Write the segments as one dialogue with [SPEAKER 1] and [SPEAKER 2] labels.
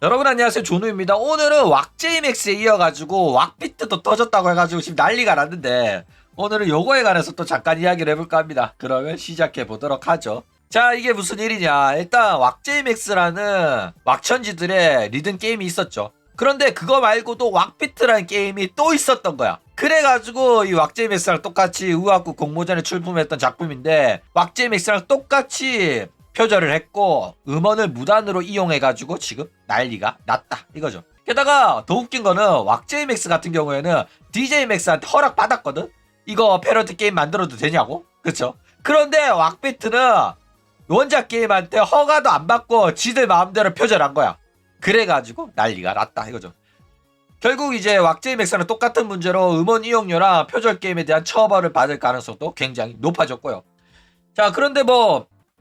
[SPEAKER 1] 여러분 안녕하세요, 조누입니다. 오늘은 왁제이맥스에 이어가지고 왁비트도 터졌다고 해가지고 지금 난리가 났는데, 오늘은 요거에 관해서 또 잠깐 이야기를 해볼까 합니다. 그러면 시작해 보도록 하죠. 자, 이게 무슨 일이냐. 일단 왁제이맥스라는 왁천지들의 리듬 게임이 있었죠. 그런데 그거 말고도 왁비트라는 게임이 또 있었던 거야. 그래가지고 이 왁제이맥스랑 똑같이 우아쿠 공모전에 출품했던 작품인데, 왁제이맥스랑 똑같이 표절을 했고 음원을 무단으로 이용해가지고 지금 난리가 났다 이거죠. 게다가 더 웃긴 거는 왁제이맥스 같은 경우에는 DJ맥스한테 허락 받았거든. 이거 패러디 게임 만들어도 되냐고. 그쵸? 그런데 왁비트는 원작 게임한테 허가도 안 받고 지들 마음대로 표절한 거야. 그래가지고 난리가 났다 이거죠. 결국 이제 왁제이맥스는 똑같은 문제로 음원 이용료랑 표절 게임에 대한 처벌을 받을 가능성도 굉장히 높아졌고요. 자, 그런데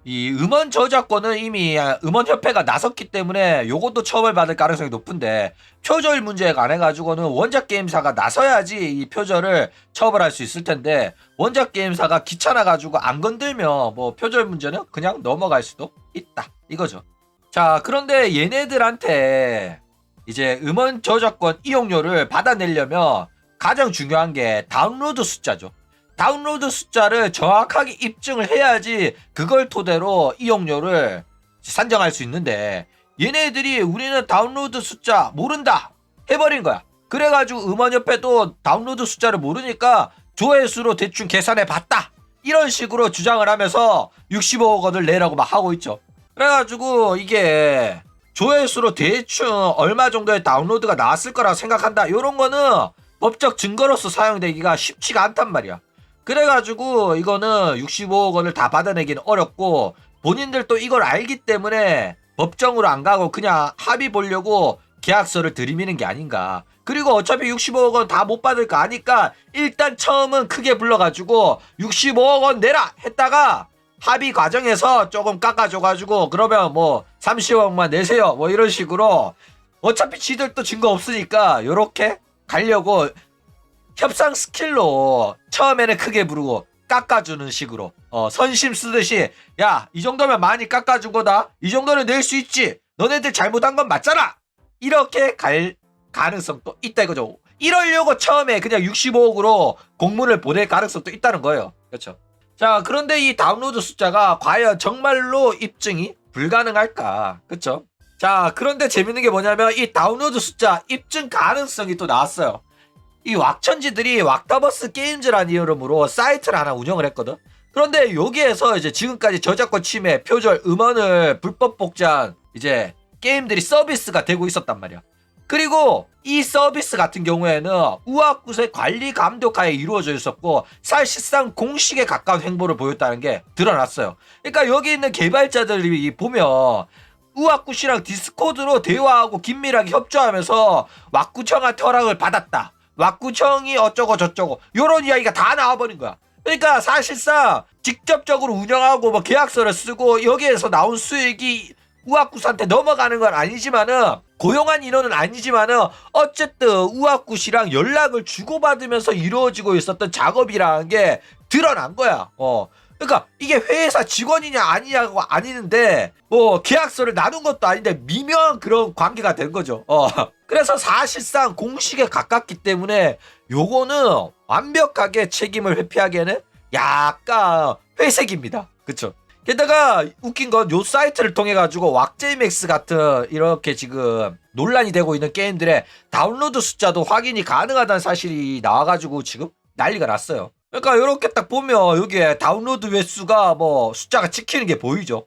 [SPEAKER 1] 이 음원 저작권은 이미 음원협회가 나섰기 때문에 요것도 처벌받을 가능성이 높은데, 표절 문제에 관해 가지고는 원작 게임사가 나서야지 이 표절을 처벌할 수 있을 텐데, 원작 게임사가 귀찮아 가지고 안 건들면 표절 문제는 그냥 넘어갈 수도 있다 이거죠. 자, 그런데 얘네들한테 이제 음원 저작권 이용료를 받아내려면 가장 중요한 게 다운로드 숫자죠. 다운로드 숫자를 정확하게 입증을 해야지 그걸 토대로 이용료를 산정할 수 있는데, 얘네들이 우리는 다운로드 숫자 모른다 해버린 거야. 그래가지고 음원협회도 다운로드 숫자를 모르니까 조회수로 대충 계산해 봤다 이런 식으로 주장을 하면서 65억 원을 내라고 막 하고 있죠. 그래가지고 이게 조회수로 대충 얼마 정도의 다운로드가 나왔을 거라고 생각한다, 이런 거는 법적 증거로서 사용되기가 쉽지가 않단 말이야. 그래가지고 이거는 65억 원을 다 받아내기는 어렵고, 본인들도 이걸 알기 때문에 법정으로 안 가고 그냥 합의 보려고 계약서를 들이미는 게 아닌가. 그리고 어차피 65억 원 다 못 받을 거 아니까 일단 처음은 크게 불러가지고 65억 원 내라 했다가 합의 과정에서 조금 깎아줘가지고 그러면 30억만 내세요 이런 식으로, 어차피 지들도 증거 없으니까 요렇게 가려고 협상 스킬로 처음에는 크게 부르고 깎아주는 식으로 선심 쓰듯이, 야, 이 정도면 많이 깎아준 거다, 이 정도는 낼 수 있지, 너네들 잘못한 건 맞잖아, 이렇게 갈 가능성도 있다 이거죠. 이러려고 처음에 그냥 65억으로 공문을 보낼 가능성도 있다는 거예요. 그렇죠. 자, 그런데 이 다운로드 숫자가 과연 정말로 입증이 불가능할까. 그렇죠. 자, 그런데 재밌는 게 뭐냐면 이 다운로드 숫자 입증 가능성이 또 나왔어요. 이 왁천지들이 왁타버스 게임즈라는 이름으로 사이트를 하나 운영을 했거든. 그런데 여기에서 이제 지금까지 저작권 침해, 표절, 음원을 불법 복제한 이제 게임들이 서비스가 되고 있었단 말이야. 그리고 이 서비스 같은 경우에는 우아굿의 관리 감독하에 이루어져 있었고, 사실상 공식에 가까운 행보를 보였다는 게 드러났어요. 그러니까 여기 있는 개발자들이 보면 우아굿이랑 디스코드로 대화하고 긴밀하게 협조하면서 왁구청한테 허락을 받았다, 왁구청이 어쩌고 저쩌고 요런 이야기가 다 나와버린 거야. 그러니까 사실상 직접적으로 운영하고 계약서를 쓰고 여기에서 나온 수익이 우아굿한테 넘어가는 건 아니지만은, 고용한 인원은 아니지만은 어쨌든 우아굿이랑 연락을 주고받으면서 이루어지고 있었던 작업이라는 게 드러난 거야. 그러니까 이게 회사 직원이냐 아니냐가 아니는데 계약서를 나눈 것도 아닌데 미묘한 그런 관계가 된 거죠. 그래서 사실상 공식에 가깝기 때문에 요거는 완벽하게 책임을 회피하기에는 약간 회색입니다. 그쵸? 게다가 웃긴 건 요 사이트를 통해 가지고 왁제이맥스 같은 이렇게 지금 논란이 되고 있는 게임들의 다운로드 숫자도 확인이 가능하다는 사실이 나와가지고 지금 난리가 났어요. 그러니까 이렇게 딱 보면 여기에 다운로드 횟수가 숫자가 찍히는 게 보이죠.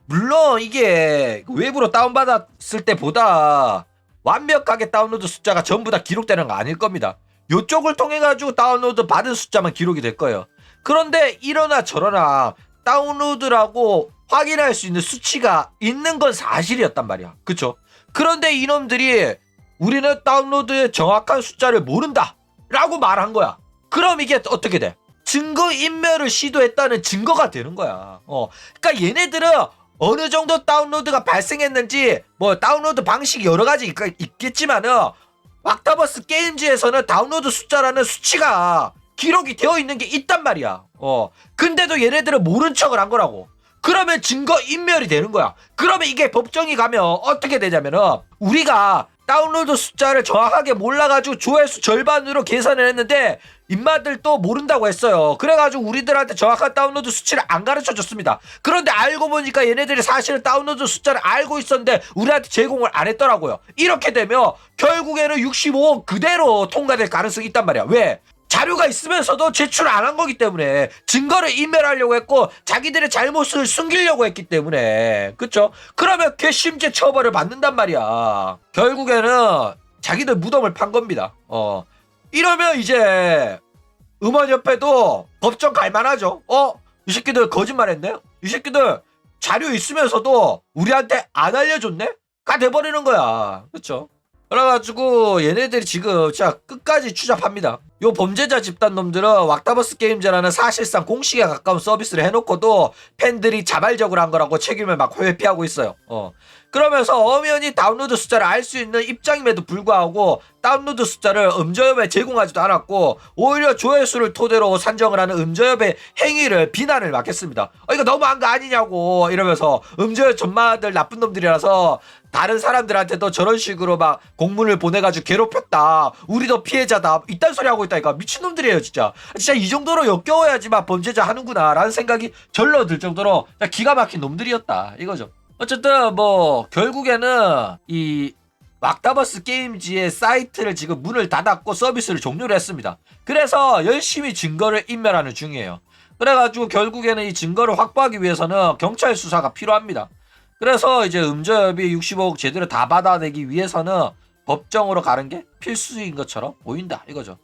[SPEAKER 1] 물론 이게 외부로 다운받았을 때보다 완벽하게 다운로드 숫자가 전부 다 기록되는 거 아닐 겁니다. 요쪽을 통해 가지고 다운로드 받은 숫자만 기록이 될 거예요. 그런데 이러나 저러나 다운로드라고 확인할 수 있는 수치가 있는 건 사실이었단 말이야. 그쵸? 그런데 이놈들이 우리는 다운로드의 정확한 숫자를 모른다 라고 말한 거야. 그럼 이게 어떻게 돼? 증거인멸을 시도했다는 증거가 되는 거야. 그러니까 얘네들은 어느 정도 다운로드가 발생했는지 다운로드 방식이 여러 가지 있겠지만은 왁타버스 게임즈에서는 다운로드 숫자라는 수치가 기록이 되어 있는 게 있단 말이야. 근데도 얘네들은 모른 척을 한 거라고. 그러면 증거 인멸이 되는 거야. 그러면 이게 법정이 가면 어떻게 되냐면은 우리가 다운로드 숫자를 정확하게 몰라가지고 조회수 절반으로 계산을 했는데 인마들도 모른다고 했어요. 그래가지고 우리들한테 정확한 다운로드 수치를 안 가르쳐줬습니다. 그런데 알고 보니까 얘네들이 사실은 다운로드 숫자를 알고 있었는데 우리한테 제공을 안 했더라고요. 이렇게 되면 결국에는 65억 그대로 통과될 가능성이 있단 말이야. 왜? 자료가 있으면서도 제출을 안 한 거기 때문에 증거를 인멸하려고 했고 자기들의 잘못을 숨기려고 했기 때문에 그쵸? 그러면 괘씸죄 처벌을 받는단 말이야. 결국에는 자기들 무덤을 판 겁니다. 이러면 이제 음원협회도 법정 갈만하죠. 이 새끼들 거짓말했네? 이 새끼들 자료 있으면서도 우리한테 안 알려줬네? 가 돼버리는 거야. 그쵸? 그래가지고 얘네들이 지금 진짜 끝까지 추잡합니다. 요 범죄자 집단 놈들은 왁타버스 게임즈라는 사실상 공식에 가까운 서비스를 해놓고도 팬들이 자발적으로 한 거라고 책임을 막 회피하고 있어요. 그러면서 엄연히 다운로드 숫자를 알 수 있는 입장임에도 불구하고 다운로드 숫자를 음저협에 제공하지도 않았고 오히려 조회수를 토대로 산정을 하는 음저협의 행위를 비난을 막 했습니다. 이거 너무한 거 아니냐고 이러면서 음저협 전마들 나쁜 놈들이라서 다른 사람들한테도 저런 식으로 막 공문을 보내가지고 괴롭혔다. 우리도 피해자다. 이딴 소리 하고 있다니까. 미친놈들이에요 진짜. 진짜 이 정도로 역겨워야지만 범죄자 하는구나 라는 생각이 절로 들 정도로 기가 막힌 놈들이었다 이거죠. 어쨌든 뭐 결국에는 이 왁타버스 게임즈의 사이트를 지금 문을 닫았고 서비스를 종료를 했습니다. 그래서 열심히 증거를 인멸하는 중이에요. 그래가지고 결국에는 이 증거를 확보하기 위해서는 경찰 수사가 필요합니다. 그래서 이제 음저협이 65억 제대로 다 받아내기 위해서는 법정으로 가는 게 필수인 것처럼 보인다 이거죠.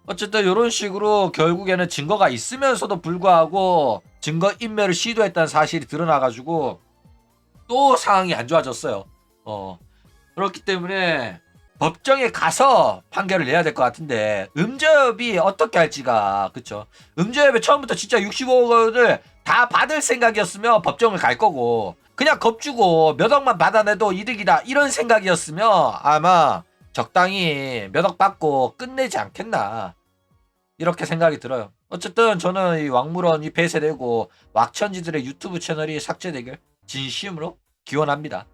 [SPEAKER 1] 어쨌든 이런 식으로 결국에는 증거가 있으면서도 불구하고 증거 인멸을 시도했다는 사실이 드러나가지고 또 상황이 안 좋아졌어요. 그렇기 때문에 법정에 가서 판결을 내야 될 것 같은데 음저협이 어떻게 할지가 그쵸. 음저협이 처음부터 진짜 65억 원을 다 받을 생각이었으면 법정을 갈 거고 그냥 겁주고 몇 억만 받아내도 이득이다 이런 생각이었으면 아마 적당히 몇 억 받고 끝내지 않겠나 이렇게 생각이 들어요. 어쨌든 저는 이 왕물원이 폐쇄되고 왁천지들의 유튜브 채널이 삭제되길 진심으로 기원합니다.